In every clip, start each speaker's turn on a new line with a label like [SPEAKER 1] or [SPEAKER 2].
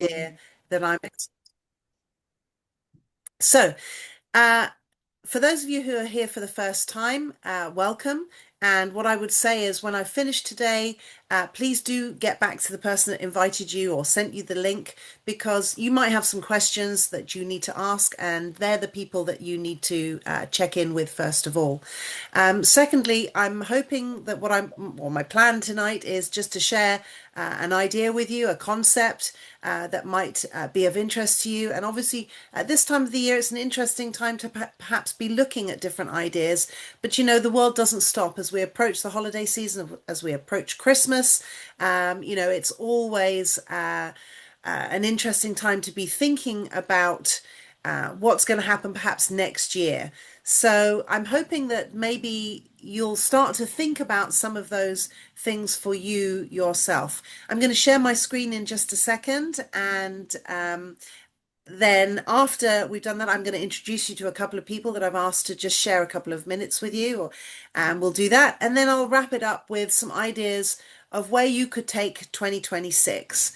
[SPEAKER 1] idea that so uh, for those of you who are here for the first time, welcome. And what I would say is when I finish today, please do get back to the person that invited you or sent you the link, because you might have some questions that you need to ask, and they're the people that you need to check in with first of all. Secondly, I'm hoping that my plan tonight is just to share an idea with you, a concept that might be of interest to you. And obviously, at this time of the year, it's an interesting time to perhaps be looking at different ideas. But you know, the world doesn't stop as we approach the holiday season, as we approach Christmas. It's always an interesting time to be thinking about what's going to happen perhaps next year. So I'm hoping that maybe you'll start to think about some of those things for you yourself. I'm going to share my screen in just a second, and then after we've done that, I'm going to introduce you to a couple of people that I've asked to just share a couple of minutes with you, and we'll do that. And then I'll wrap it up with some ideas of where you could take 2026,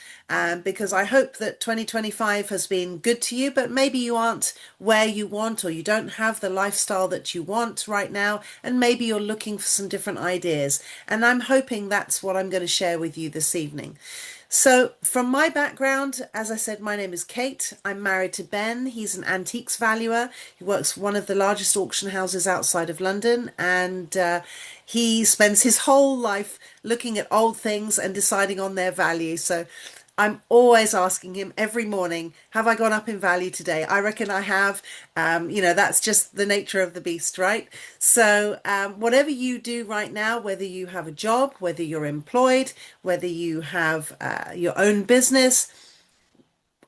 [SPEAKER 1] because I hope that 2025 has been good to you, but maybe you aren't where you want, or you don't have the lifestyle that you want right now, and maybe you're looking for some different ideas. And I'm hoping that's what I'm going to share with you this evening. So, from my background, as I said, my name is Kate. I'm married to Ben. He's an antiques valuer. He works for one of the largest auction houses outside of London, and he spends his whole life looking at old things and deciding on their value. So, I'm always asking him every morning, have I gone up in value today? I reckon I have. That's just the nature of the beast, right? So, whatever you do right now, whether you have a job, whether you're employed, whether you have your own business,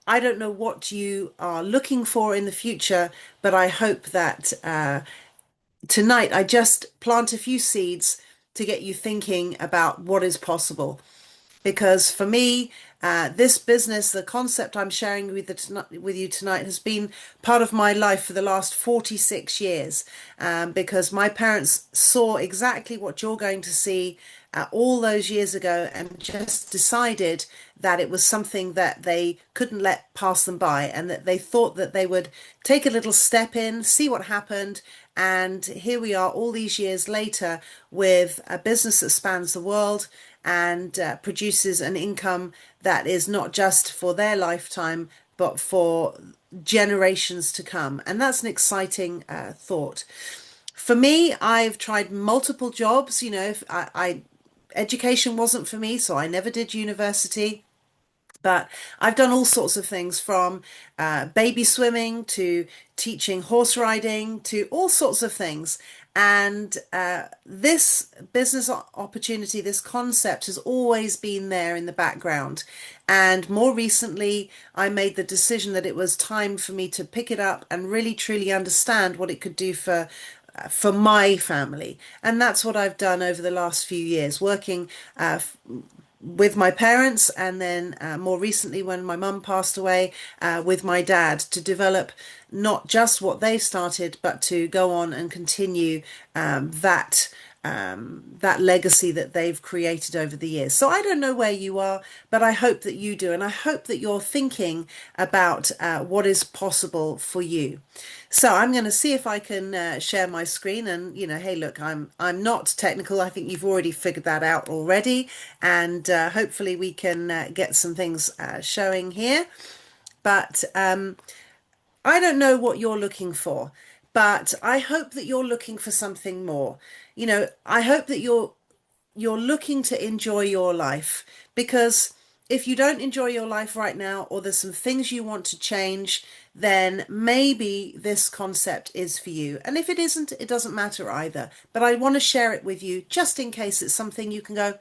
[SPEAKER 1] I don't know what you are looking for in the future, but I hope that tonight I just plant a few seeds to get you thinking about what is possible. Because for me, this business, the concept I'm sharing with you tonight, has been part of my life for the last 46 years. Because my parents saw exactly what you're going to see all those years ago, and just decided that it was something that they couldn't let pass them by, and that they thought that they would take a little step in, see what happened. And here we are all these years later with a business that spans the world and produces an income that is not just for their lifetime, but for generations to come. And that's an exciting thought. For me, I've tried multiple jobs. Education wasn't for me, so I never did university. But I've done all sorts of things, from baby swimming to teaching horse riding to all sorts of things. And this business opportunity, this concept has always been there in the background. And more recently, I made the decision that it was time for me to pick it up and really truly understand what it could do for my family. And that's what I've done over the last few years, working with my parents, and then more recently, when my mum passed away, with my dad, to develop not just what they've started, but to go on and continue that legacy that they've created over the years. So I don't know where you are, but I hope that you do, and I hope that you're thinking about what is possible for you. So I'm going to see if I can share my screen, and hey, look, I'm not technical. I think you've already figured that out already, and hopefully we can get some things showing here. But I don't know what you're looking for, but I hope that you're looking for something more. I hope that you're looking to enjoy your life, because if you don't enjoy your life right now, or there's some things you want to change, then maybe this concept is for you. And if it isn't, it doesn't matter either. But I want to share it with you just in case it's something you can go,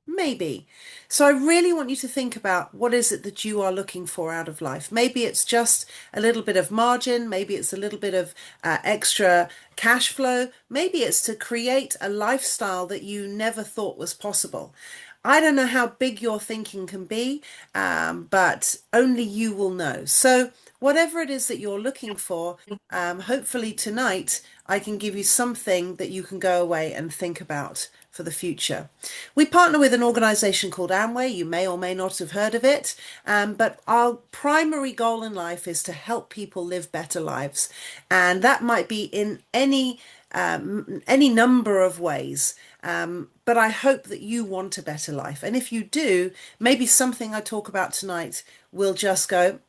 [SPEAKER 1] maybe. So I really want you to think about, what is it that you are looking for out of life? Maybe it's just a little bit of margin. Maybe it's a little bit of extra cash flow. Maybe it's to create a lifestyle that you never thought was possible. I don't know how big your thinking can be, but only you will know. So whatever it is that you're looking for, hopefully tonight I can give you something that you can go away and think about for the future. We partner with an organization called Amway. You may or may not have heard of it, but our primary goal in life is to help people live better lives. And that might be in any number of ways. But I hope that you want a better life. And if you do, maybe something I talk about tonight will just go,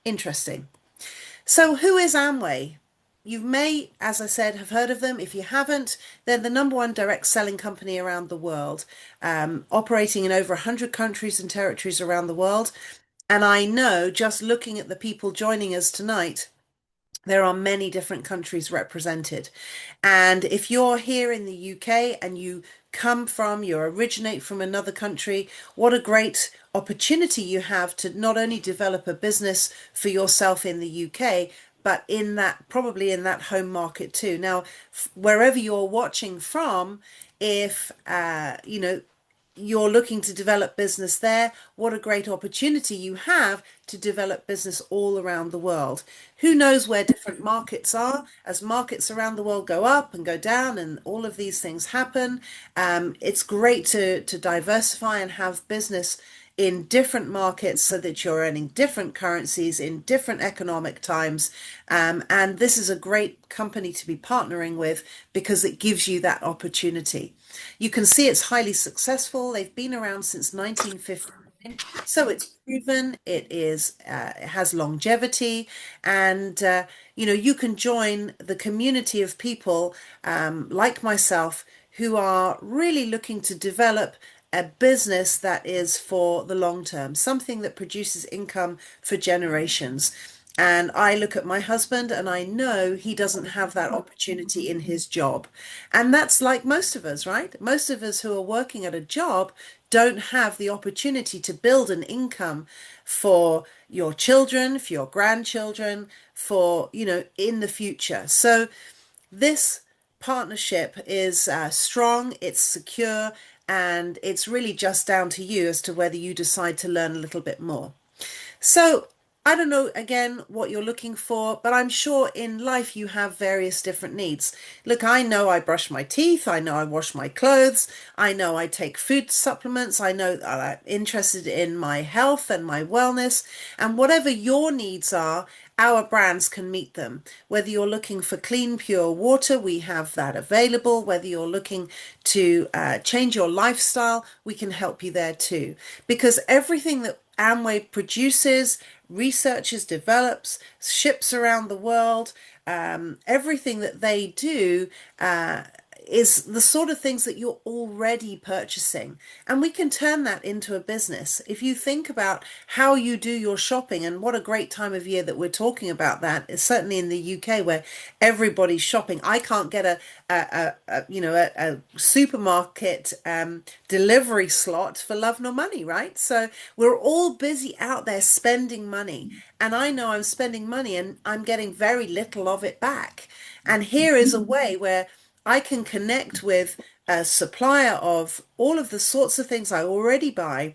[SPEAKER 1] interesting. So, who is Amway? You may, as I said, have heard of them. If you haven't, they're the number one direct selling company around the world, operating in over 100 countries and territories around the world. And I know just looking at the people joining us tonight, there are many different countries represented. And if you're here in the UK and you originate from another country, what a great opportunity you have to not only develop a business for yourself in the UK, but probably in that home market too. Now, wherever you're watching from, if you're looking to develop business there, what a great opportunity you have to develop business all around the world. Who knows where different markets are? As markets around the world go up and go down and all of these things happen, it's great to diversify and have business in different markets so that you're earning different currencies in different economic times. And this is a great company to be partnering with because it gives you that opportunity. You can see it's highly successful. They've been around since 1959, so it's proven. It has longevity, and you can join the community of people like myself who are really looking to develop a business that is for the long term, something that produces income for generations. And I look at my husband and I know he doesn't have that opportunity in his job. And that's like most of us, right? Most of us who are working at a job don't have the opportunity to build an income for your children, for your grandchildren, in the future. So this partnership is strong, it's secure, and it's really just down to you as to whether you decide to learn a little bit more. So I don't know, again, what you're looking for, but I'm sure in life you have various different needs. Look, I know I brush my teeth. I know I wash my clothes. I know I take food supplements. I know I'm interested in my health and my wellness. And whatever your needs are, our brands can meet them. Whether you're looking for clean, pure water, we have that available. Whether you're looking to change your lifestyle, we can help you there too. Because everything that Amway produces, researches, develops, ships around the world, everything that they do is the sort of things that you're already purchasing. And we can turn that into a business. If you think about how you do your shopping, and what a great time of year that we're talking about that, is certainly in the UK where everybody's shopping. I can't get a supermarket delivery slot for love nor money, right? So we're all busy out there spending money. And I know I'm spending money and I'm getting very little of it back. And here is a way where I can connect with a supplier of all of the sorts of things I already buy,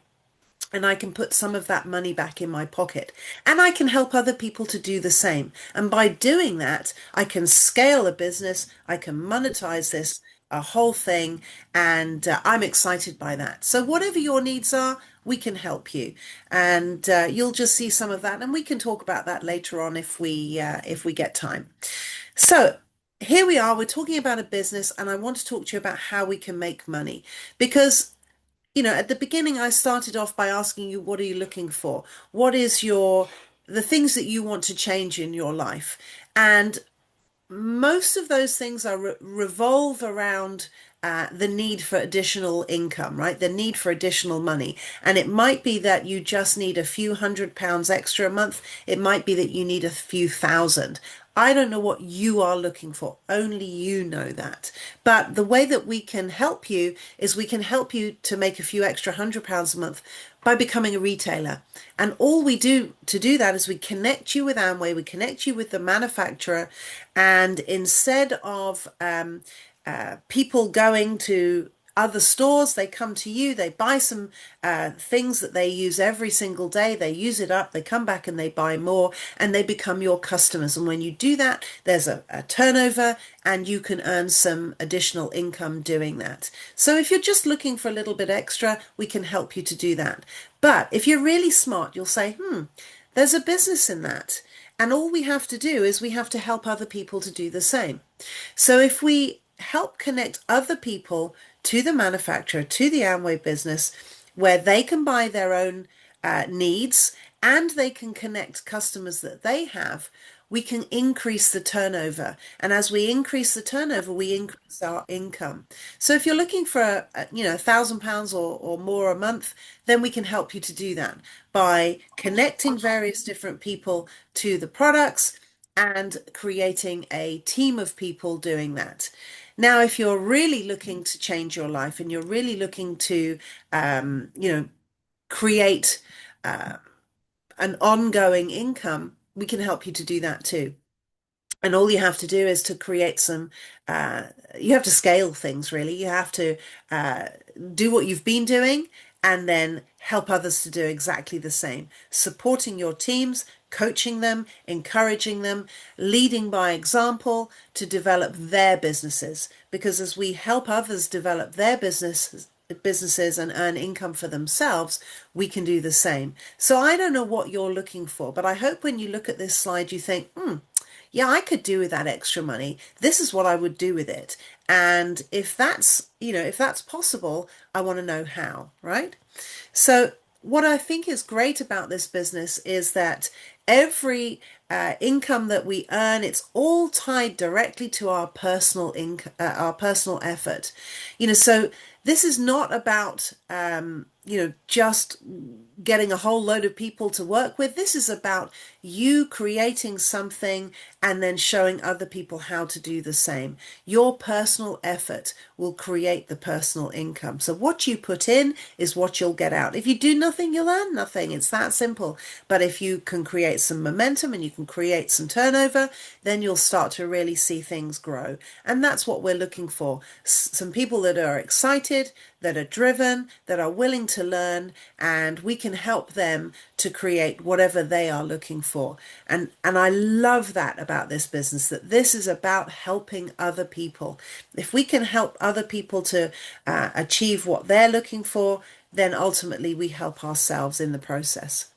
[SPEAKER 1] and I can put some of that money back in my pocket. And I can help other people to do the same. And by doing that, I can scale a business, I can monetize this a whole thing, and I'm excited by that. So whatever your needs are, we can help you, and you'll just see some of that, and we can talk about that later on if we get time. So here we are, we're talking about a business, and I want to talk to you about how we can make money. Because, at the beginning, I started off by asking you, what are you looking for? What is the things that you want to change in your life? And most of those things revolve around the need for additional income, right? The need for additional money. And it might be that you just need a few £100 extra a month. It might be that you need a few thousand. I don't know what you are looking for. Only you know that. But the way that we can help you is we can help you to make a few extra £100 a month by becoming a retailer. And all we do to do that is we connect you with Amway, we connect you with the manufacturer, and instead of people going to other stores. They come to you, they buy some things that they use every single day, they use it up, they come back and they buy more, and they become your customers. And when you do that, there's a turnover, and you can earn some additional income doing that. So if you're just looking for a little bit extra, we can help you to do that. But if you're really smart, you'll say, there's a business in that. And all we have to do is we have to help other people to do the same. So if we help connect other people to the manufacturer, to the Amway business, where they can buy their own needs and they can connect customers that they have, we can increase the turnover. And as we increase the turnover, we increase our income. So if you're looking for, £1,000 or more a month, then we can help you to do that by connecting various different people to the products and creating a team of people doing that. Now, if you're really looking to change your life and you're really looking to, create uh, an ongoing income, we can help you to do that too. And all you have to do is to create you have to scale things really. You have to uh, do what you've been doing and then help others to do exactly the same, supporting your teams, coaching them, encouraging them, leading by example to develop their businesses. Because as we help others develop their businesses and earn income for themselves, we can do the same. So I don't know what you're looking for, but I hope when you look at this slide, you think, yeah, I could do with that extra money. This is what I would do with it. And if that's possible, I want to know how, right? So what I think is great about this business is that every income that we earn, it's all tied directly to our personal income, our personal effort. So this is not about just getting a whole load of people to work with. This is about you creating something and then showing other people how to do the same. Your personal effort will create the personal income. So what you put in is what you'll get out. If you do nothing, you'll earn nothing. It's that simple. But if you can create some momentum and you can create some turnover, then you'll start to really see things grow. And that's what we're looking for. Some people that are excited, that are driven, that are willing to learn, and we can help them to create whatever they are looking for. And I love that about this business, that this is about helping other people. If we can help other people to achieve what they're looking for, then ultimately we help ourselves in the process.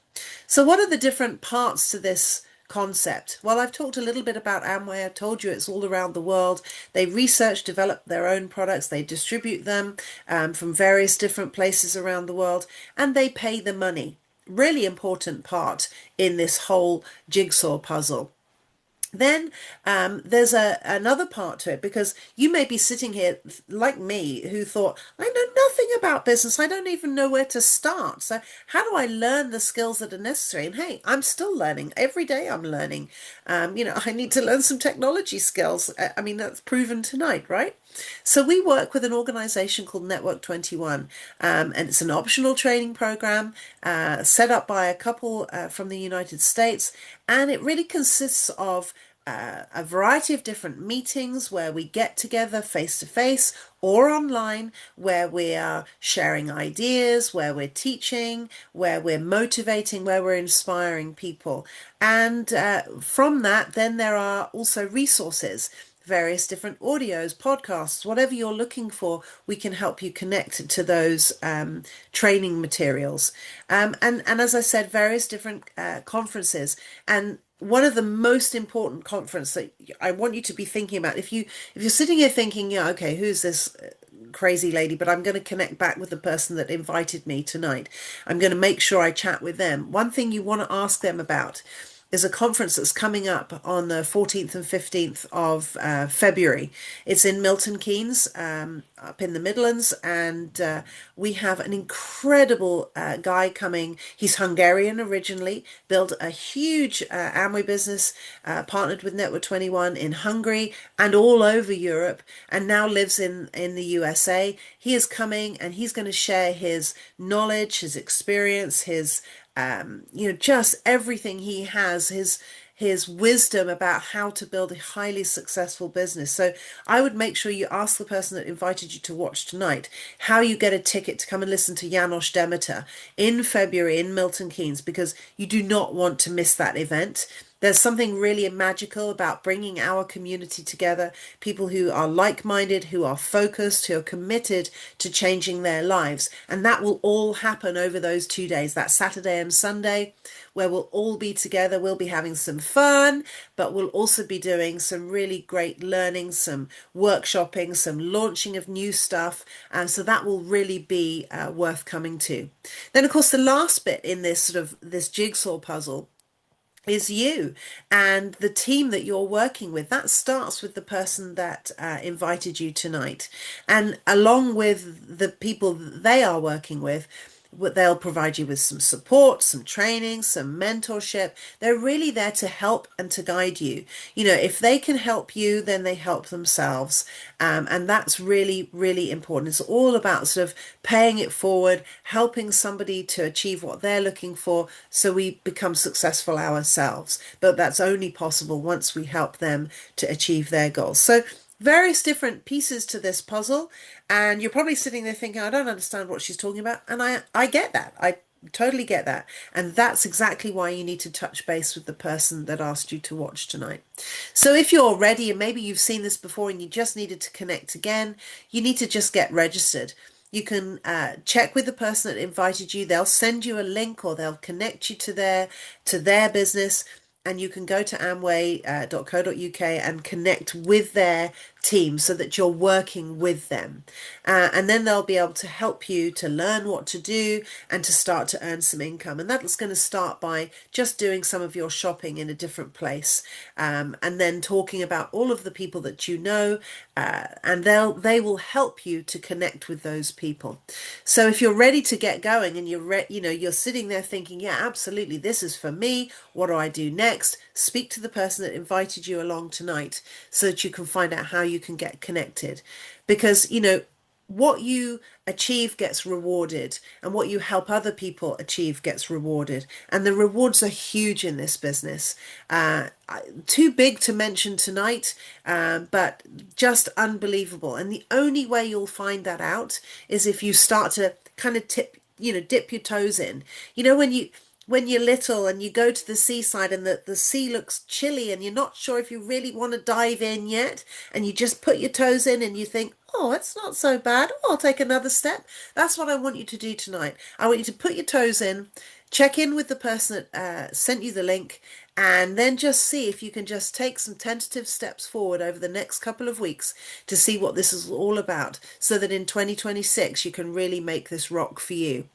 [SPEAKER 1] So what are the different parts to this concept? Well, I've talked a little bit about Amway. I've told you it's all around the world. They research, develop their own products. They distribute them from various different places around the world, and they pay the money. Really important part in this whole jigsaw puzzle. Then there's another part to it, because you may be sitting here like me who thought, I know nothing about business. I don't even know where to start. So how do I learn the skills that are necessary? And hey, I'm still learning. Every day I'm learning. I need to learn some technology skills. I mean, that's proven tonight, right? So we work with an organization called Network 21, and it's an optional training program set up by a couple from the United States, and it really consists of a variety of different meetings where we get together face to face or online, where we are sharing ideas, where we're teaching, where we're motivating, where we're inspiring people. And from that, then there are also resources, various different audios, podcasts, whatever you're looking for, we can help you connect to those training materials. And as I said, various different conferences. And one of the most important conference that I want you to be thinking about, if you're sitting here thinking, yeah, okay, who's this crazy lady, but I'm going to connect back with the person that invited me tonight. I'm going to make sure I chat with them. One thing you want to ask them about is a conference that's coming up on the 14th and 15th of February. It's in Milton Keynes, up in the Midlands, and we have an incredible guy coming. He's Hungarian originally, built a huge Amway business, partnered with Network 21 in Hungary and all over Europe, and now lives in the USA. He is coming and he's going to share his knowledge, his experience, his just everything he has, his wisdom about how to build a highly successful business. So I would make sure you ask the person that invited you to watch tonight how you get a ticket to come and listen to Janos Demeter in February in Milton Keynes, because you do not want to miss that event. There's something really magical about bringing our community together, people who are like-minded, who are focused, who are committed to changing their lives. And that will all happen over those 2 days, that Saturday and Sunday, where we'll all be together. We'll be having some fun, but we'll also be doing some really great learning, some workshopping, some launching of new stuff. And so that will really be worth coming to. Then, of course, the last bit in this sort of this jigsaw puzzle is you and the team that you're working with. That starts with the person that invited you tonight. And along with the people that they are working with, they'll provide you with some support, some training, some mentorship. They're really there to help and to guide you. You know, if they can help you, then they help themselves. And that's really, really important. It's all about sort of paying it forward, helping somebody to achieve what they're looking for so we become successful ourselves. But that's only possible once we help them to achieve their goals. So various different pieces to this puzzle, and you're probably sitting there thinking, I don't understand what she's talking about. And I get that. I totally get that. And that's exactly why you need to touch base with the person that asked you to watch tonight. So if you're ready, and maybe you've seen this before and you just needed to connect again, you need to just get registered. You can check with the person that invited you. They'll send you a link, or they'll connect you to their business. And you can go to amway.co.uk and connect with their team so that you're working with them. And then they'll be able to help you to learn what to do and to start to earn some income. And that's going to start by just doing some of your shopping in a different place, and then talking about all of the people that you know, and they will help you to connect with those people. So if you're ready to get going and you're sitting there thinking, yeah, absolutely, this is for me. What do I do next? Speak to the person that invited you along tonight so that you can find out how you can get connected. Because, what you achieve gets rewarded, and what you help other people achieve gets rewarded. And the rewards are huge in this business. Too big to mention tonight, but just unbelievable. And the only way you'll find that out is if you start to kind of dip your toes in. When you're little and you go to the seaside and the sea looks chilly and you're not sure if you really want to dive in yet, and you just put your toes in and you think, oh, it's not so bad. Oh, I'll take another step. That's what I want you to do tonight. I want you to put your toes in, check in with the person that sent you the link, and then just see if you can just take some tentative steps forward over the next couple of weeks to see what this is all about, so that in 2026 you can really make this rock for you.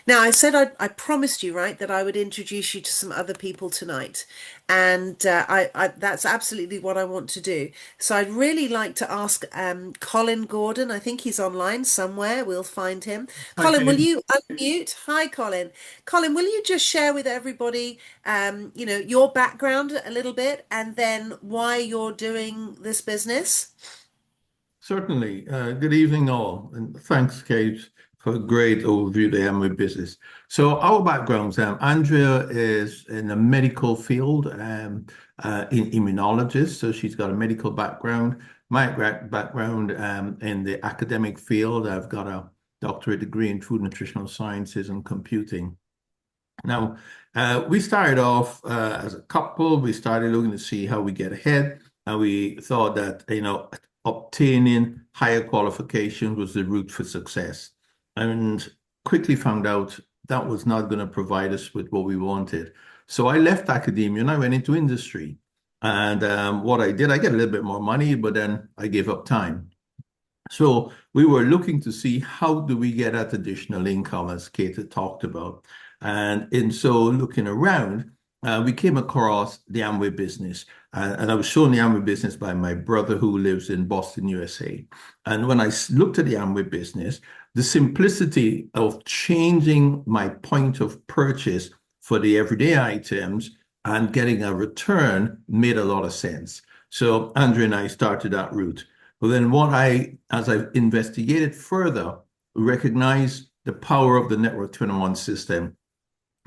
[SPEAKER 1] Now, I said I promised you, right, that I would introduce you to some other people tonight, and that's absolutely what I want to do. So I'd really like to ask Colin Gordon. I think he's online somewhere. We'll find him. Colin, will
[SPEAKER 2] Okay.
[SPEAKER 1] you unmute? Hi, Colin. Colin, will you just share with everybody, your background a little bit, and then why you're doing this business?
[SPEAKER 2] Certainly. Good evening, all, and thanks, Kate, for a great overview of the Amway business. So, our backgrounds: Andrea is in the medical field, in immunologist, so she's got a medical background. My background in the academic field, I've got a doctorate degree in food nutritional sciences and computing. Now, we started off as a couple. We started looking to see how we get ahead, and we thought that obtaining higher qualifications was the route for success, and quickly found out that was not going to provide us with what we wanted. So I left academia and I went into industry. And what I did, I get a little bit more money, but then I gave up time. So we were looking to see how do we get that additional income, as Kate had talked about. And in so looking around, we came across the Amway business. And I was shown the Amway business by my brother who lives in Boston, USA. And when I looked at the Amway business, the simplicity of changing my point of purchase for the everyday items and getting a return made a lot of sense. So Andrea and I started that route. But then as I've investigated further, recognize the power of the Network 21 system.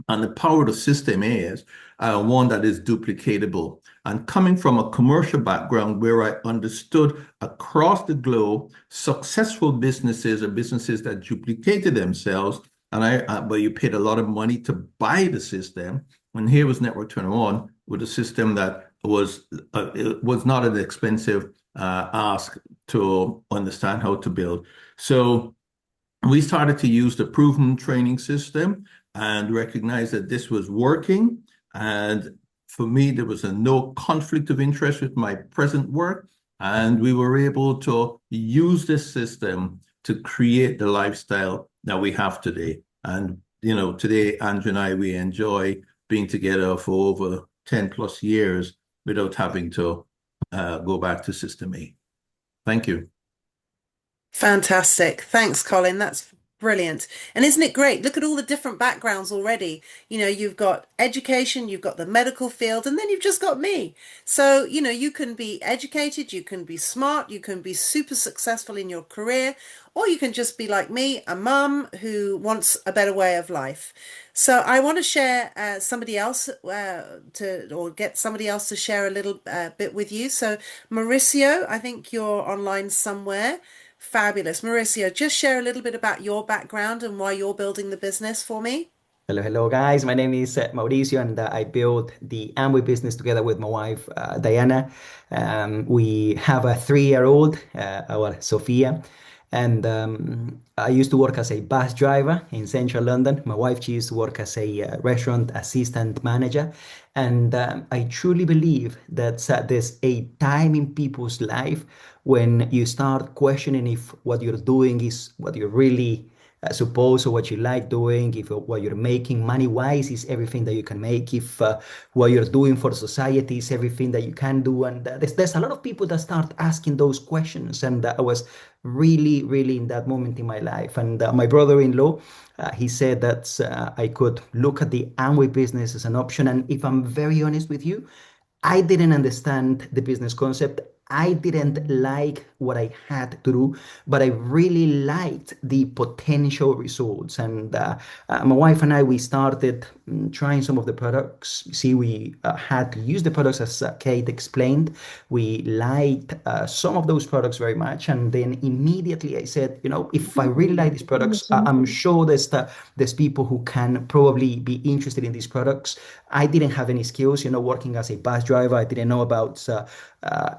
[SPEAKER 2] And the power of the system is one that is duplicatable. And coming from a commercial background where I understood across the globe successful businesses or businesses that duplicated themselves, and but you paid a lot of money to buy the system. And here was Network 21 with a system that it was not an expensive ask to understand how to build. So we started to use the proven training system and recognized that this was working. And for me, there was no conflict of interest with my present work. And we were able to use this system to create the lifestyle that we have today. And, today, Andrew and I, we enjoy being together for over 10 plus years without having to go back to System A. Thank you.
[SPEAKER 1] Fantastic. Thanks, Colin. That's brilliant. And isn't it great? Look at all the different backgrounds already. You've got education, you've got the medical field, and then you've just got me. So, you can be educated, you can be smart, you can be super successful in your career, or you can just be like me, a mum who wants a better way of life. So I want to share somebody else or get somebody else to share a little bit with you. So Mauricio, I think you're online somewhere. Fabulous. Mauricio, just share a little bit about your background and why you're building the business for me.
[SPEAKER 3] Hello, hello, guys. My name is Mauricio, and I built the Amway business together with my wife, Diana. We have a 3-year-old, our Sophia, and I used to work as a bus driver in central London. My wife, she used to work as a restaurant assistant manager. And I truly believe that there's a time in people's life when you start questioning if what you're doing is what you're really suppose or what you like doing, if what you're making money wise is everything that you can make, if what you're doing for society is everything that you can do. And there's a lot of people that start asking those questions. And I was really, really in that moment in my life. And my brother-in-law, he said that I could look at the Amway business as an option. And if I'm very honest with you, I didn't understand the business concept. I didn't like what I had to do, but I really liked the potential results. And my wife and I, we started trying some of the products. See, we had to use the products as Kate explained. We liked some of those products very much. And then immediately I said, if I really like these products, I'm sure there's people who can probably be interested in these products. I didn't have any skills, working as a bus driver. I didn't know about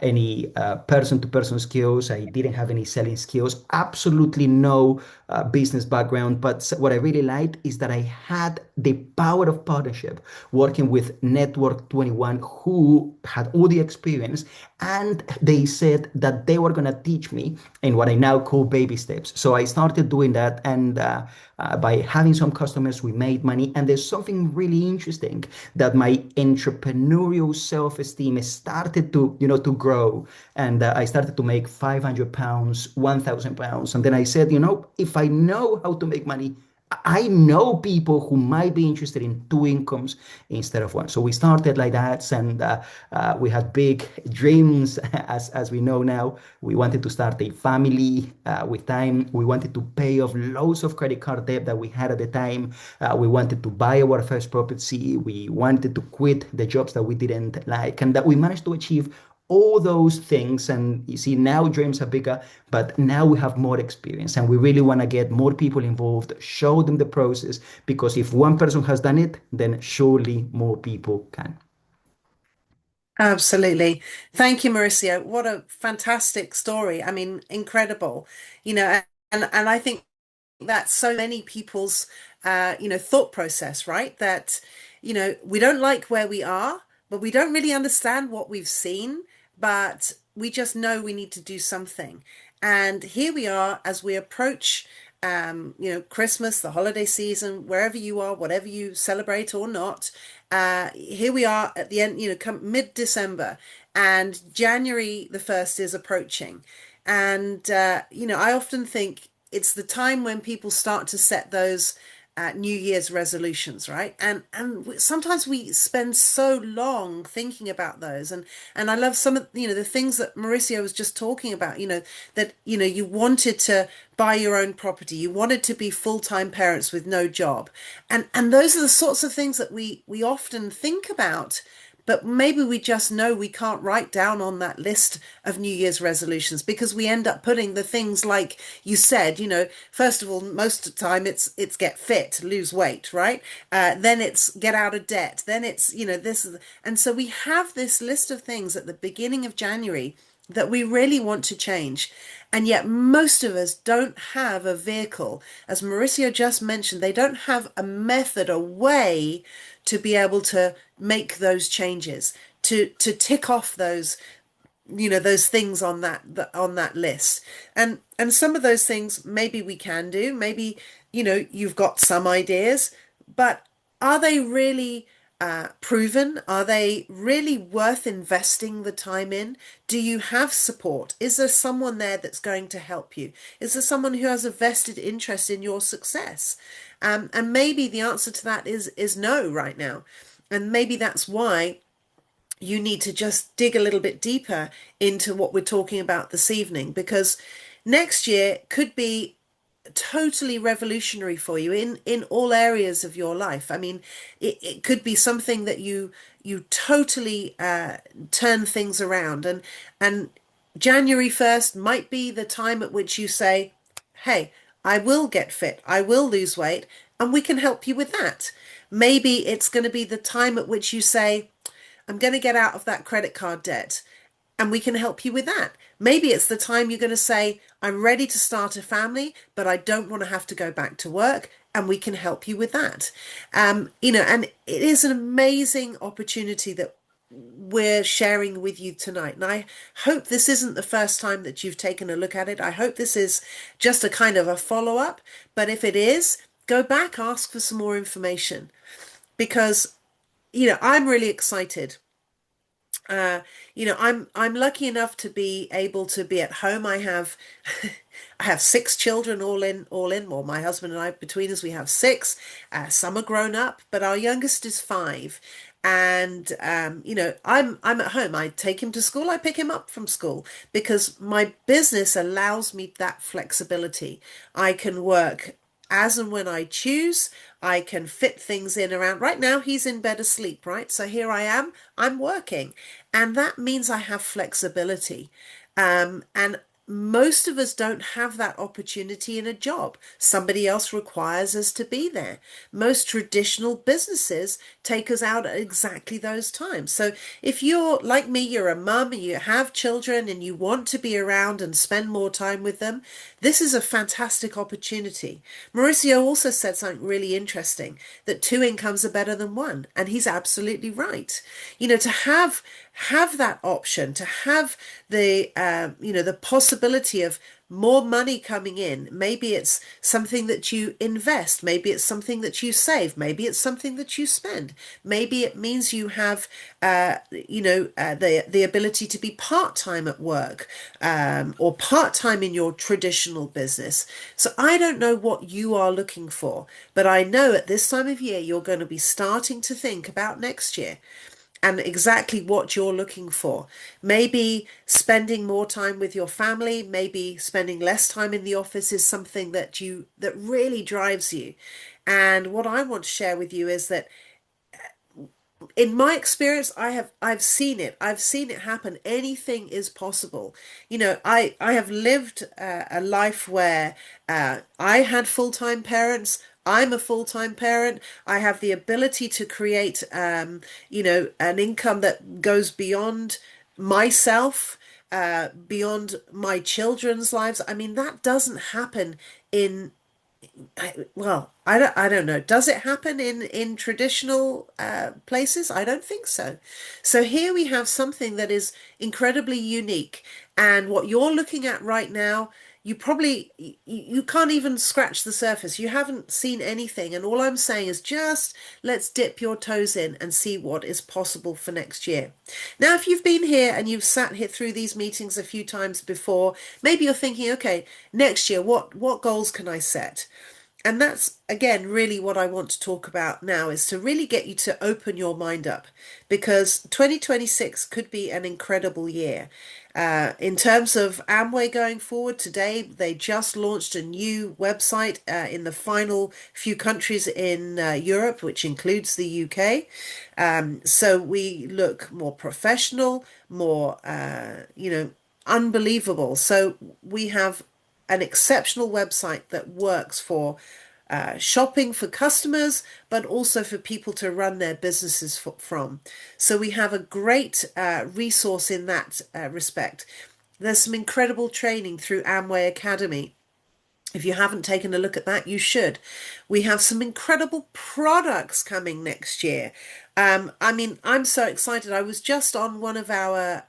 [SPEAKER 3] any person-to-person skills. I didn't have any selling skills, absolutely no business background. But what I really liked is that I had the power of partnership working with Network 21, who had all the experience. And they said that they were going to teach me in what I now call baby steps. So I started doing that. And by having some customers, we made money. And there's something really interesting that my entrepreneurial self-esteem started to grow. And I started to make £500, £1,000. And then I said, if I know how to make money, I know people who might be interested in two incomes instead of one. So we started like that, and we had big dreams. As we know now, we wanted to start a family with time. We wanted to pay off loads of credit card debt that we had at the time. We wanted to buy our first property. We wanted to quit the jobs that we didn't like, and that we managed to achieve all those things. And you see, now dreams are bigger, but now we have more experience, and we really want to get more people involved, show them the process, because if one person has done it, then surely more people can.
[SPEAKER 1] Absolutely. Thank you, Mauricio. What a fantastic story. I mean, incredible. And I think that's so many people's thought process, right? That, we don't like where we are, but we don't really understand what we've seen, but we just know we need to do something. And here we are as we approach Christmas, the holiday season, wherever you are, whatever you celebrate or not. Here we are at the end, come mid-December, and January the 1st is approaching. And I often think it's the time when people start to set those New Year's resolutions, right? And sometimes we spend so long thinking about those, and I love some of the things that Mauricio was just talking about. That you wanted to buy your own property, you wanted to be full-time parents with no job, and those are the sorts of things that we often think about. But maybe we just know we can't write down on that list of New Year's resolutions because we end up putting the things like you said, first of all, most of the time it's get fit, lose weight, right? Then it's get out of debt. Then it's, this. And so we have this list of things at the beginning of January that we really want to change. And yet most of us don't have a vehicle. As Mauricio just mentioned, they don't have a method, a way to be able to make those changes, to tick off those those things on that list. And some of those things maybe we can do, maybe you've got some ideas, but are they really proven? Are they really worth investing the time in? Do you have support? Is there someone there that's going to help you? Is there someone who has a vested interest in your success? And maybe the answer to that is no right now. And maybe that's why you need to just dig a little bit deeper into what we're talking about this evening, because next year could be totally revolutionary for you in all areas of your life. I mean, it could be something that you totally turn things around, and January 1st might be the time at which you say, hey, I will get fit, I will lose weight, and we can help you with that. Maybe it's going to be the time at which you say, I'm going to get out of that credit card debt, and we can help you with that. Maybe it's the time you're going to say, I'm ready to start a family, but I don't want to have to go back to work, and we can help you with that. And it is an amazing opportunity that we're sharing with you tonight. And I hope this isn't the first time that you've taken a look at it. I hope this is just a kind of a follow-up. But if it is, go back, ask for some more information, because I'm really excited. I'm lucky enough to be able to be at home. I have I have 6 children all in. Well, my husband and I, between us, we have 6. Some are grown up, but our youngest is 5. And I'm at home. I take him to school, I pick him up from school, because my business allows me that flexibility. I can work as and when I choose. I can fit things in around. Right now he's in bed asleep, right? So here I am, I'm working. And that means I have flexibility. And most of us don't have that opportunity in a job. Somebody else requires us to be there. Most traditional businesses take us out at exactly those times. So if you're like me, you're a mum and you have children and you want to be around and spend more time with them, this is a fantastic opportunity. Mauricio also said something really interesting, that 2 incomes are better than 1. And he's absolutely right. To have that option, to have the the possibility of more money coming in. Maybe it's something that you invest, maybe it's something that you save, maybe it's something that you spend, maybe it means you have the ability to be part-time at work, or part-time in your traditional business. So I don't know what you are looking for, but I know at this time of year you're going to be starting to think about next year and exactly what you're looking for. Maybe spending more time with your family, maybe spending less time in the office is something that really drives you. And what I want to share with you is that in my experience, I've seen it. I've seen it happen. Anything is possible. I have lived a life where I had full-time parents. I'm a full-time parent. I have the ability to create, an income that goes beyond myself, beyond my children's lives. I mean, that doesn't happen I don't know. Does it happen in traditional places? I don't think so. So here we have something that is incredibly unique. And what you're looking at right now, you can't even scratch the surface. You haven't seen anything. And all I'm saying is just let's dip your toes in and see what is possible for next year. Now, if you've been here and you've sat here through these meetings a few times before, maybe you're thinking, okay, next year, what goals can I set? And that's again really what I want to talk about now, is to really get you to open your mind up, because 2026 could be an incredible year. In terms of Amway going forward, today they just launched a new website in the final few countries in Europe, which includes the UK. So we look more professional, more, unbelievable. So we have an exceptional website that works for shopping for customers, but also for people to run their businesses from. So we have a great resource in that respect. There's some incredible training through Amway Academy. If you haven't taken a look at that, you should. We have some incredible products coming next year. I mean, I'm so excited. I was just on one of our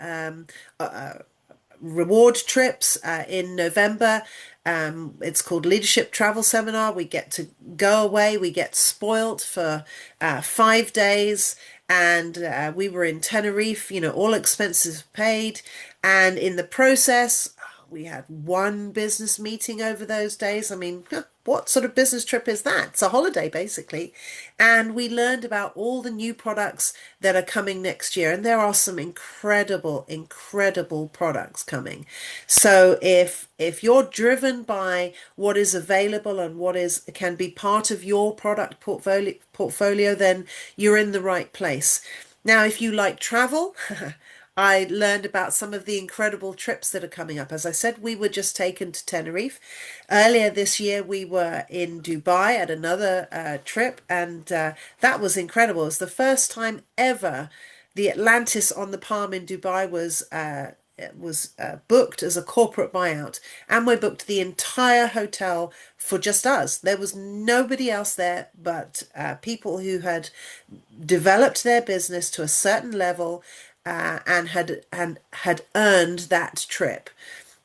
[SPEAKER 1] reward trips in November. It's called Leadership Travel Seminar. We get to go away. We get spoilt for 5 days. And we were in Tenerife, all expenses paid. And in the process, we had one business meeting over those days. I mean, what sort of business trip is that? It's a holiday, basically. And we learned about all the new products that are coming next year. And there are some incredible, incredible products coming. So if you're driven by what is available and what is can be part of your product portfolio, then you're in the right place. Now, if you like travel, I learned about some of the incredible trips that are coming up. As I said, we were just taken to Tenerife. Earlier this year, we were in Dubai at another trip, and that was incredible. It was the first time ever the Atlantis on the Palm in Dubai was booked as a corporate buyout, and we booked the entire hotel for just us. There was nobody else there but people who had developed their business to a certain level and had earned that trip.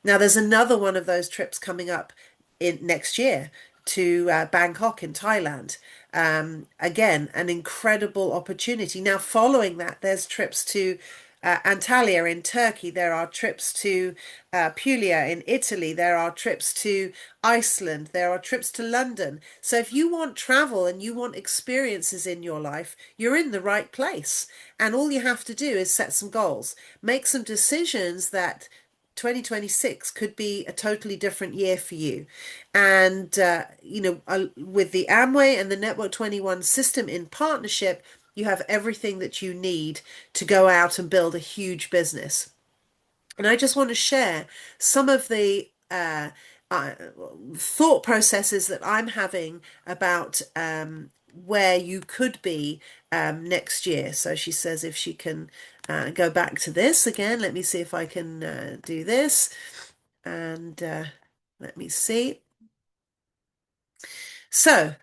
[SPEAKER 1] Now there's another one of those trips coming up in next year to Bangkok in Thailand. Again, an incredible opportunity. Now, following that, there's trips to Antalya in Turkey. There are trips to Puglia in Italy. There are trips to Iceland. There are trips to London. So if you want travel and you want experiences in your life, you're in the right place. And all you have to do is set some goals, make some decisions that 2026 could be a totally different year for you. And, with the Amway and the Network 21 system in partnership, you have everything that you need to go out and build a huge business. And I just want to share some of the uh, thought processes that I'm having about where you could be next year. So she says if she can go back to this again, let me see if I can do this. And let me see. So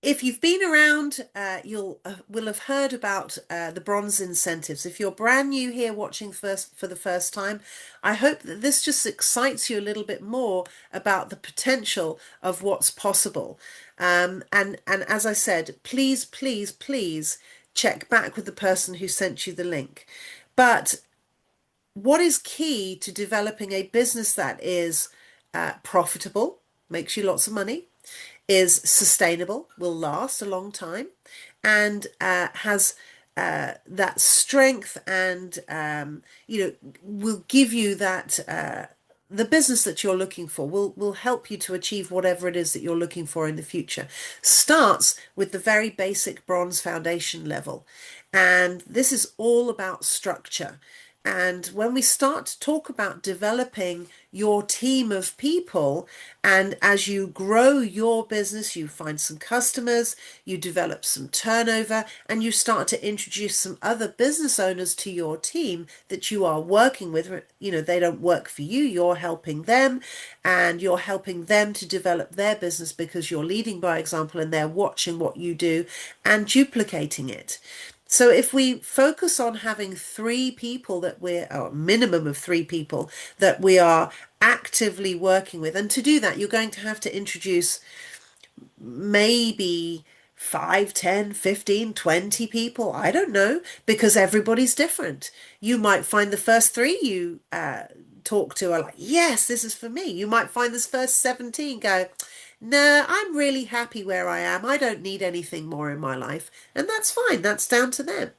[SPEAKER 1] if you've been around, you'll will have heard about the bronze incentives. If you're brand new here watching first for the first time, I hope that this just excites you a little bit more about the potential of what's possible. And as I said, please, please, please check back with the person who sent you the link. But what is key to developing a business that is profitable, makes you lots of money, is sustainable, will last a long time, and has that strength and will give you that the business that you're looking for will help you to achieve whatever it is that you're looking for in the future. Starts with the very basic bronze foundation level, and this is all about structure. And when we start to talk about developing your team of people, and as you grow your business, you find some customers, you develop some turnover, and you start to introduce some other business owners to your team that you are working with. They don't work for you, you're helping them, and you're helping them to develop their business because you're leading by example and they're watching what you do and duplicating it. So if we focus on having three people or a minimum of three people that we are actively working with, and to do that, you're going to have to introduce maybe 5, 10, 15, 20 people. I don't know, because everybody's different. You might find the first three you talk to are like, yes, this is for me. You might find this first 17 go, no, I'm really happy where I am. I don't need anything more in my life. And that's fine. That's down to them.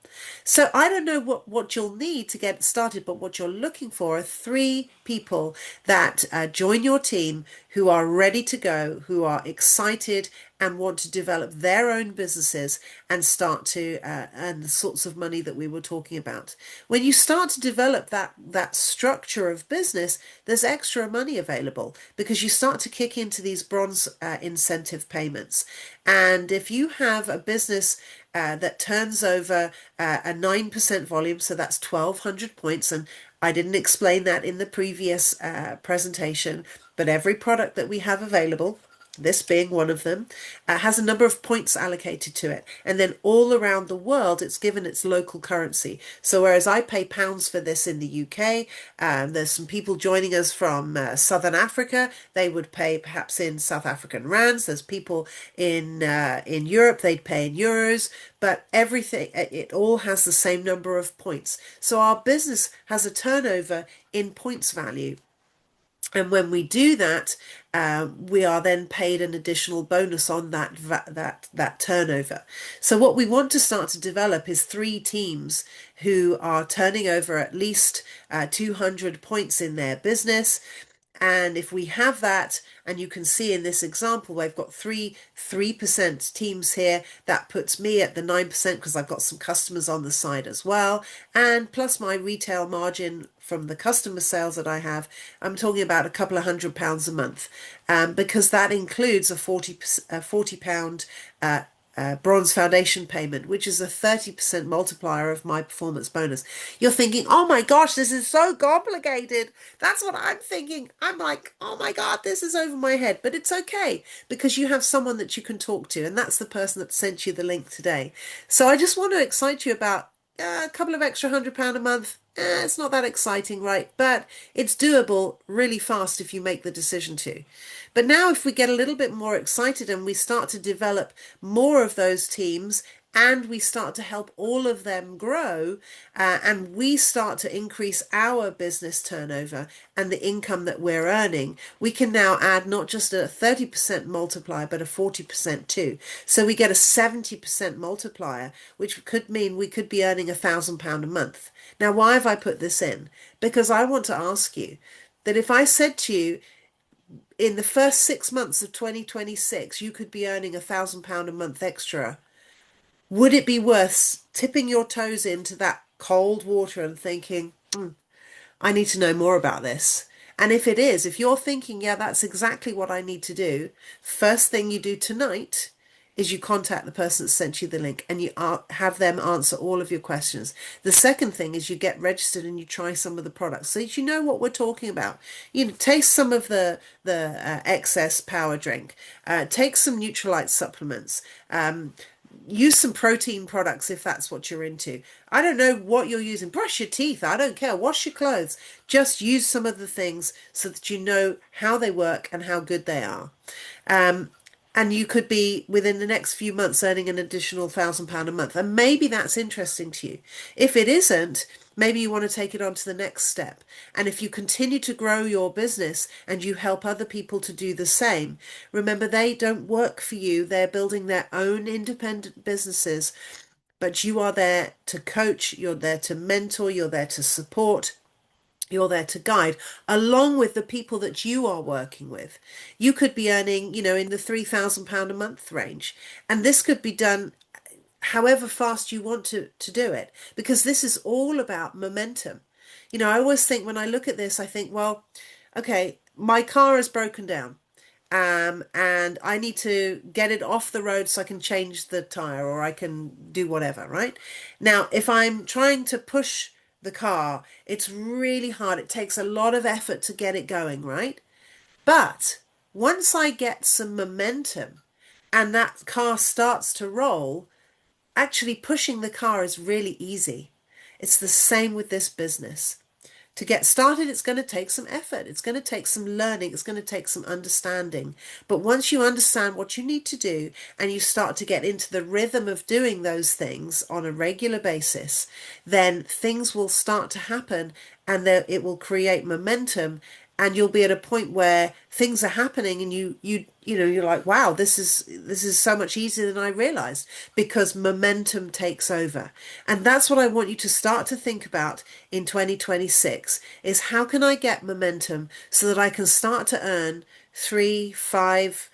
[SPEAKER 1] So I don't know what you'll need to get started, but what you're looking for are three people that join your team who are ready to go, who are excited and want to develop their own businesses and start to earn the sorts of money that we were talking about. When you start to develop that structure of business, there's extra money available because you start to kick into these bronze incentive payments. And if you have a business that turns over a 9% volume, so that's 1,200 points, and I didn't explain that in the previous presentation, but every product that we have available, this being one of them, has a number of points allocated to it. And then all around the world, it's given its local currency. So whereas I pay pounds for this in the UK, there's some people joining us from Southern Africa. They would pay perhaps in South African rands. There's people in Europe, they'd pay in euros. But everything, it all has the same number of points. So our business has a turnover in points value. And when we do that, we are then paid an additional bonus on that turnover. So what we want to start to develop is three teams who are turning over at least 200 points in their business. And if we have that, and you can see in this example, we've got 3% teams here. That puts me at the 9% because I've got some customers on the side as well. And plus my retail margin from the customer sales that I have, I'm talking about a couple of £100 a month, because that includes a £40 bronze foundation payment, which is a 30% multiplier of my performance bonus. You're thinking, oh my gosh, this is so complicated. That's what I'm thinking. I'm like, oh my God, this is over my head. But it's okay because you have someone that you can talk to, and that's the person that sent you the link today. So I just want to excite you about a couple of extra £100 a month. It's not that exciting, right? But it's doable really fast if you make the decision to. But now if we get a little bit more excited and we start to develop more of those teams and we start to help all of them grow, and we start to increase our business turnover and the income that we're earning, we can now add not just a 30% multiplier, but a 40% too. So we get a 70% multiplier, which could mean we could be earning £1,000 a month. Now, why have I put this in? Because I want to ask you that if I said to you, in the first 6 months of 2026, you could be earning £1,000 a month extra, would it be worth tipping your toes into that cold water and thinking, I need to know more about this? And if it is, if you're thinking, yeah, that's exactly what I need to do, first thing you do tonight is you contact the person that sent you the link and you have them answer all of your questions. The second thing is you get registered and you try some of the products so that you know what we're talking about. You know, taste some of the XS power drink, take some Neutralite supplements, use some protein products if that's what you're into. I don't know what you're using. Brush your teeth. I don't care. Wash your clothes. Just use some of the things so that you know how they work and how good they are. And you could be within the next few months earning an additional £1,000 a month. And maybe that's interesting to you. If it isn't, maybe you want to take it on to the next step. And if you continue to grow your business and you help other people to do the same, remember they don't work for you. They're building their own independent businesses, but you are there to coach, you're there to mentor, you're there to support. You're there to guide along with the people that you are working with. You could be earning, in the £3,000 a month range. And this could be done however fast you want to do it, because this is all about momentum. I always think when I look at this, I think, well, okay, my car is broken down. And I need to get it off the road so I can change the tire or I can do whatever, right? Now, if I'm trying to push the car, it's really hard. It takes a lot of effort to get it going, right? But once I get some momentum and that car starts to roll, actually pushing the car is really easy. It's the same with this business. To get started, it's going to take some effort. It's going to take some learning. It's going to take some understanding. But once you understand what you need to do and you start to get into the rhythm of doing those things on a regular basis, then things will start to happen and it will create momentum. and you'll be at a point where things are happening and you're like, wow, this is so much easier than I realized, because momentum takes over. And that's what I want you to start to think about in 2026, is how can I get momentum so that I can start to earn 3, 5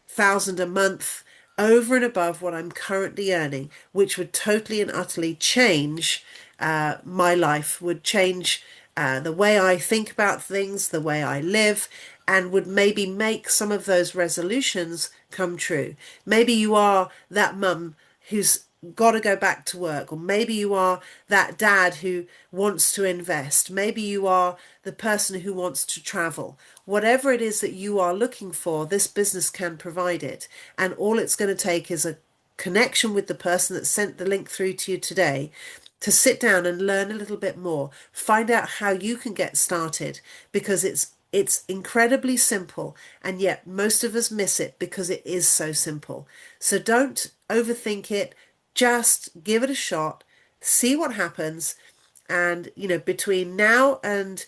[SPEAKER 1] thousand a month over and above what I'm currently earning, which would totally and utterly change my life, would change the way I think about things, the way I live, and would maybe make some of those resolutions come true. Maybe you are that mum who's got to go back to work, or maybe you are that dad who wants to invest, maybe you are the person who wants to travel. Whatever it is that you are looking for, this business can provide it, and all it's going to take is a connection with the person that sent the link through to you today, to sit down and learn a little bit more, find out how you can get started, because it's incredibly simple, and yet most of us miss it because it is so simple. So don't overthink it. Just give it a shot, see what happens. And, between now and,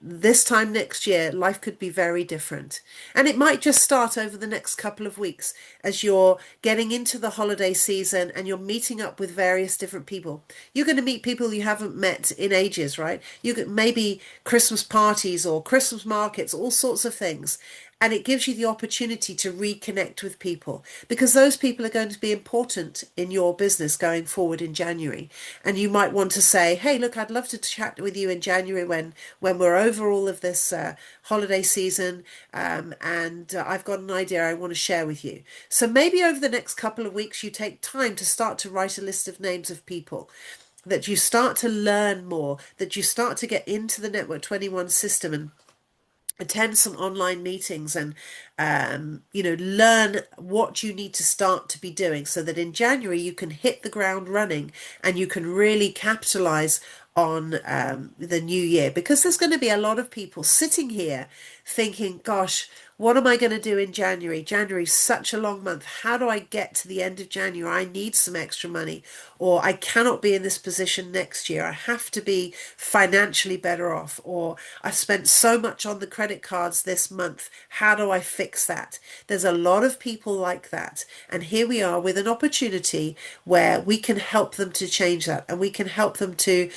[SPEAKER 1] this time next year, life could be very different. And it might just start over the next couple of weeks as you're getting into the holiday season and you're meeting up with various different people. You're going to meet people you haven't met in ages, right? You could maybe Christmas parties or Christmas markets, all sorts of things. And it gives you the opportunity to reconnect with people, because those people are going to be important in your business going forward in January. And you might want to say, hey, look, I'd love to chat with you in January when we're over all of this holiday season. And I've got an idea I want to share with you. So maybe over the next couple of weeks, you take time to start to write a list of names of people, that you start to learn more, that you start to get into the Network 21 system and attend some online meetings, and learn what you need to start to be doing, so that in January you can hit the ground running and you can really capitalize on the new year. Because there's going to be a lot of people sitting here thinking, gosh, what am I going to do in January? January's such a long month. How do I get to the end of January? I need some extra money, or I cannot be in this position next year. I have to be financially better off, or I've spent so much on the credit cards this month. How do I fix that? There's a lot of people like that. And here we are with an opportunity where we can help them to change that, and we can help them to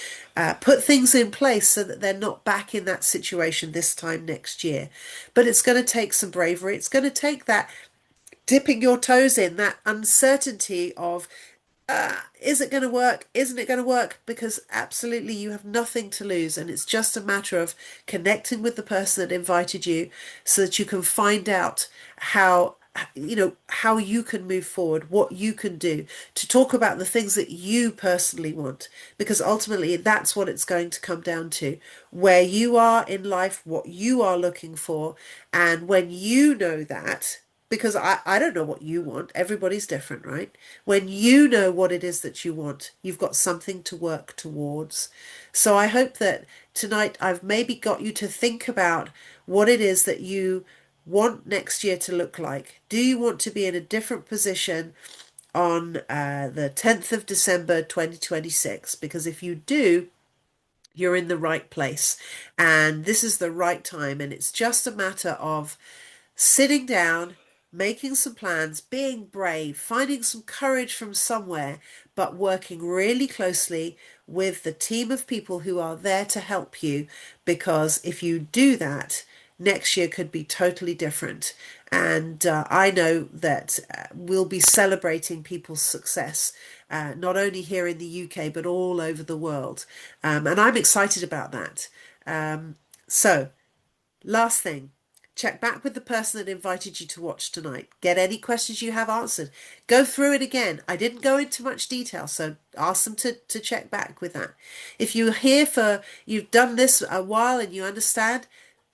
[SPEAKER 1] put things in place so that they're not back in that situation this time next year. But it's going to take some bravery. It's going to take that dipping your toes in, that uncertainty of, is it going to work? Isn't it going to work? Because absolutely you have nothing to lose. And it's just a matter of connecting with the person that invited you, so that you can find out how you can move forward, what you can do to talk about the things that you personally want, because ultimately that's what it's going to come down to, where you are in life, what you are looking for. And when you know that, because I don't know what you want, everybody's different, right? When you know what it is that you want, you've got something to work towards. So I hope that tonight I've maybe got you to think about what it is that you want next year to look like. Do you want to be in a different position on the 10th of December 2026? Because if you do, you're in the right place, and this is the right time. And it's just a matter of sitting down, making some plans, being brave, finding some courage from somewhere, but working really closely with the team of people who are there to help you. Because if you do that, next year could be totally different. And I know that we'll be celebrating people's success, not only here in the UK, but all over the world. And I'm excited about that. So, last thing, check back with the person that invited you to watch tonight. Get any questions you have answered. Go through it again. I didn't go into much detail, so ask them to check back with that. If you're here you've done this a while and you understand,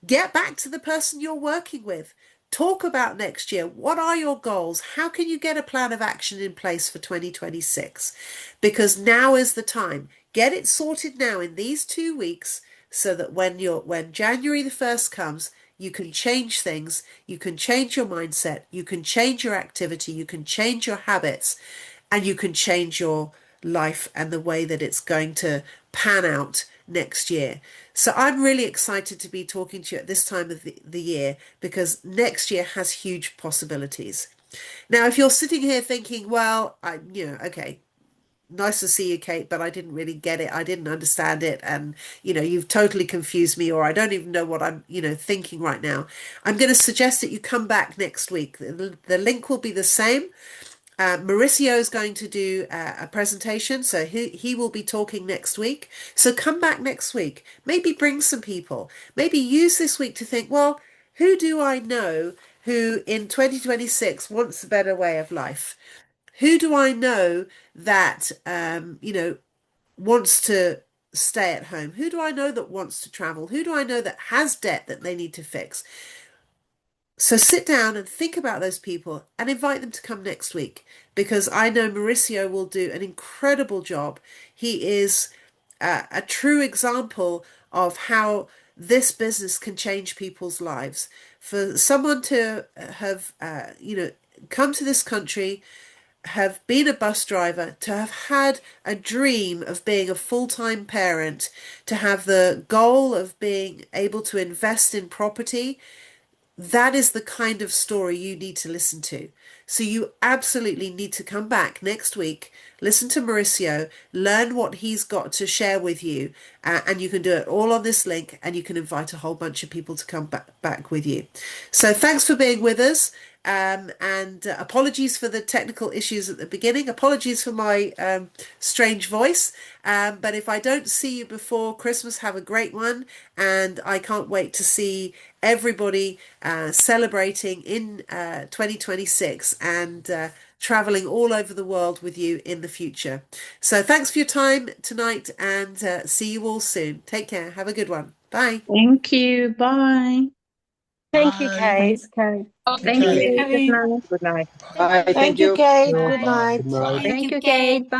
[SPEAKER 1] get back to the person you're working with. Talk about next year. What are your goals? How can you get a plan of action in place for 2026? Because now is the time. Get it sorted now in these 2 weeks, so that when January the 1st comes, you can change things, you can change your mindset, you can change your activity, you can change your habits, and you can change your life and the way that it's going to pan out next year. So I'm really excited to be talking to you at this time of the year, because next year has huge possibilities. Now, if you're sitting here thinking, well, okay, nice to see you, Kate, but I didn't really get it. I didn't understand it. And, you've totally confused me, or I don't even know what I'm, thinking right now. I'm going to suggest that you come back next week. The link will be the same. Mauricio is going to do a presentation, so he will be talking next week. So come back next week. Maybe bring some people. Maybe use this week to think, well, who do I know who in 2026 wants a better way of life? Who do I know that, wants to stay at home? Who do I know that wants to travel? Who do I know that has debt that they need to fix? So sit down and think about those people and invite them to come next week, because I know Mauricio will do an incredible job. He is a true example of how this business can change people's lives. For someone to have, come to this country, have been a bus driver, to have had a dream of being a full-time parent, to have the goal of being able to invest in property, that is the kind of story you need to listen to. So you absolutely need to come back next week, listen to Mauricio, learn what he's got to share with you, and you can do it all on this link, and you can invite a whole bunch of people to come back with you. So thanks for being with us. And apologies for the technical issues at the beginning. Apologies for my strange voice. But if I don't see you before Christmas, have a great one. And I can't wait to see everybody celebrating in 2026 and traveling all over the world with you in the future. So thanks for your time tonight, and see you all soon. Take care. Have a good one. Bye.
[SPEAKER 4] Thank you. Bye.
[SPEAKER 5] Thank you, Kate.
[SPEAKER 4] Thanks, Kate.
[SPEAKER 6] Okay.
[SPEAKER 4] Thank you.
[SPEAKER 6] Kate.
[SPEAKER 4] Good night. Good night.
[SPEAKER 3] Bye.
[SPEAKER 5] Thank you, Kate.
[SPEAKER 3] Bye.
[SPEAKER 5] Good night.
[SPEAKER 3] Good night.
[SPEAKER 4] Thank you, Kate. Bye.